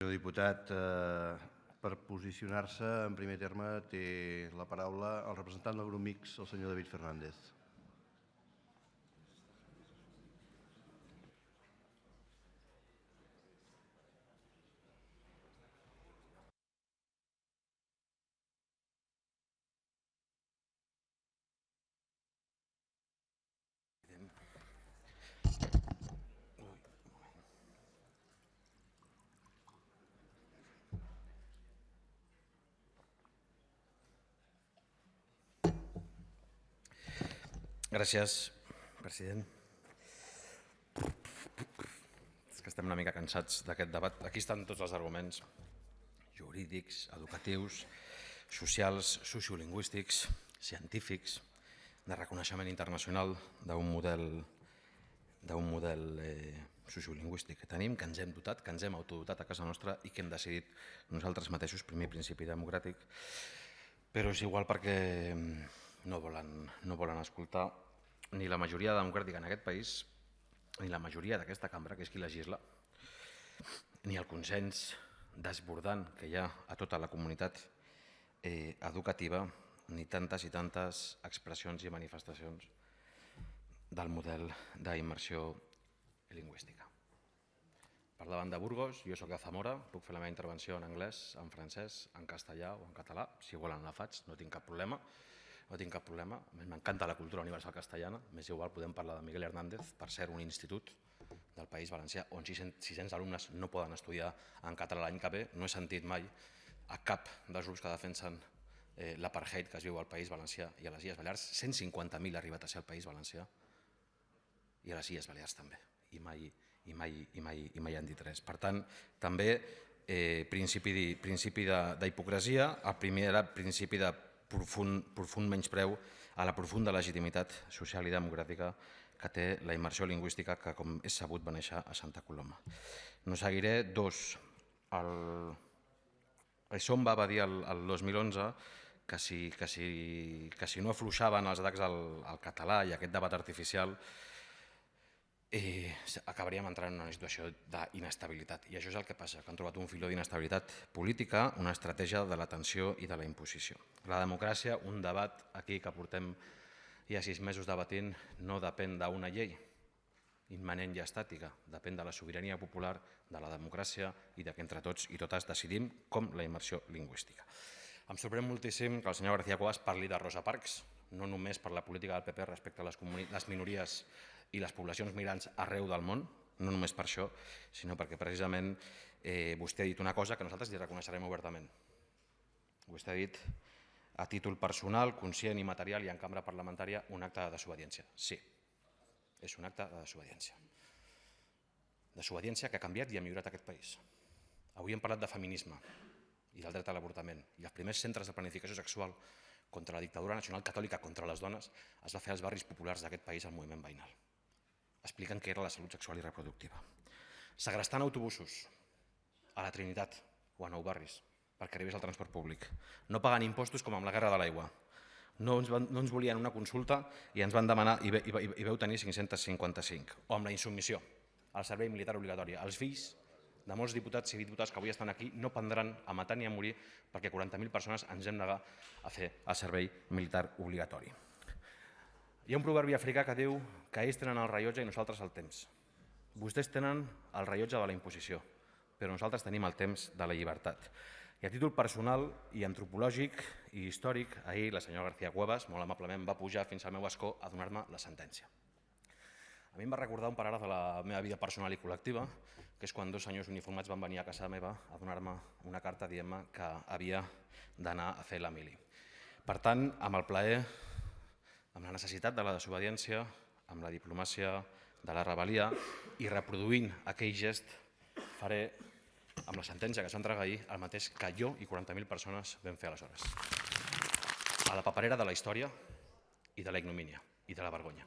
Senyor diputat, per posicionar-se, en primer terme, té la paraula el representant del grup mixt, el senyor David Fernández. Gràcies, president. És que estem una mica cansats d'aquest debat. Aquí estan tots els arguments jurídics, educatius, socials, sociolingüístics, científics, de reconeixement internacional d'un model sociolingüístic que tenim, que ens hem dotat, que ens hem autodotat a casa nostra i que hem decidit nosaltres mateixos, primer principi democràtic, però és igual perquè no volen escoltar ni la majoria democràtica en aquest país, ni la majoria d'aquesta cambra, que és qui legisla, ni el consens desbordant que hi ha a tota la comunitat educativa, ni tantes i tantes expressions i manifestacions del model d'immersió lingüística. Parlaven de Burgos, jo soc de Zamora, puc fer la meva intervenció en anglès, en francès, en castellà o en català, si volen la faig, no tinc cap problema. M'encanta la cultura universal castellana, m'és igual, podem parlar de Miguel Hernández, per ser un institut del País Valencià on 600 alumnes no poden estudiar en català l'any que ve. No he sentit mai a cap dels grups que defensen l'apartheid que es viu al País Valencià i a les Illes Balears. 150.000 ha arribat a ser al País Valencià i a les Illes Balears també, i mai han dit res. Per tant, també principi d'hipocresia. El primer era principi de profund menyspreu a la profunda legitimitat social i democràtica que té la immersió lingüística, que, com és sabut, va néixer a Santa Coloma. No seguiré. Dos, Essomba va dir el 2011 que si no afluixaven els atacs al català i aquest debat artificial acabaríem entrant en una situació d'inestabilitat. I això és el que passa, que han trobat un filó d'inestabilitat política, una estratègia de la tensió i de la imposició. La democràcia, un debat aquí que portem ja 6 mesos debatint, no depèn d'una llei immanent i estàtica, depèn de la sobirania popular, de la democràcia i que entre tots i totes decidim com la immersió lingüística. Em sorprèn moltíssim que el senyor García Cuevas parli de Rosa Parks, no només per la política del PP respecte a les minories i les poblacions migrants arreu del món, no només per això, sinó perquè precisament vostè ha dit una cosa que nosaltres li reconeixerem obertament. Vostè ha dit a títol personal, conscient i material i en cambra parlamentària un acte de desobediència. Sí, és un acte de desobediència. Desobediència que ha canviat i ha millorat aquest país. Avui hem parlat de feminisme i del dret a l'avortament, i els primers centres de planificació sexual contra la dictadura nacional catòlica contra les dones es va fer als barris populars d'aquest país al moviment veïnal, explicant què era la salut sexual i reproductiva. Segrestant autobusos a la Trinitat o a Nou Barris perquè arribés al transport públic. No pagant impostos com amb la guerra de l'aigua. No ens volien una consulta i ens van demanar i veu tenir 555. O amb la insubmissió al servei militar obligatori. Els fills de molts diputats i diputades que avui estan aquí no prendran a matar ni a morir perquè 40.000 persones ens hem negat a fer el servei militar obligatori. Hi ha un proverbi africà que diu que ells tenen el rellotge i nosaltres el temps. Vostès tenen el rellotge de la imposició, però nosaltres tenim el temps de la llibertat. I a títol personal i antropològic i històric, ahir la senyora García Cuevas molt amablement va pujar fins al meu escó a donar-me la sentència. A mi em va recordar un paràgraf de la meva vida personal i col·lectiva, que és quan 2 senyors uniformats van venir a casa meva a donar-me una carta dient-me que havia d'anar a fer la mili. Per tant, amb el plaer, amb la necessitat de la desobediència, amb la diplomàcia de la rebel·lia i reproduint aquell gest, faré amb la sentència que es va entregar ahir el mateix que jo i 40.000 persones vam fer aleshores. A la paperera de la història i de la ignomínia i de la vergonya.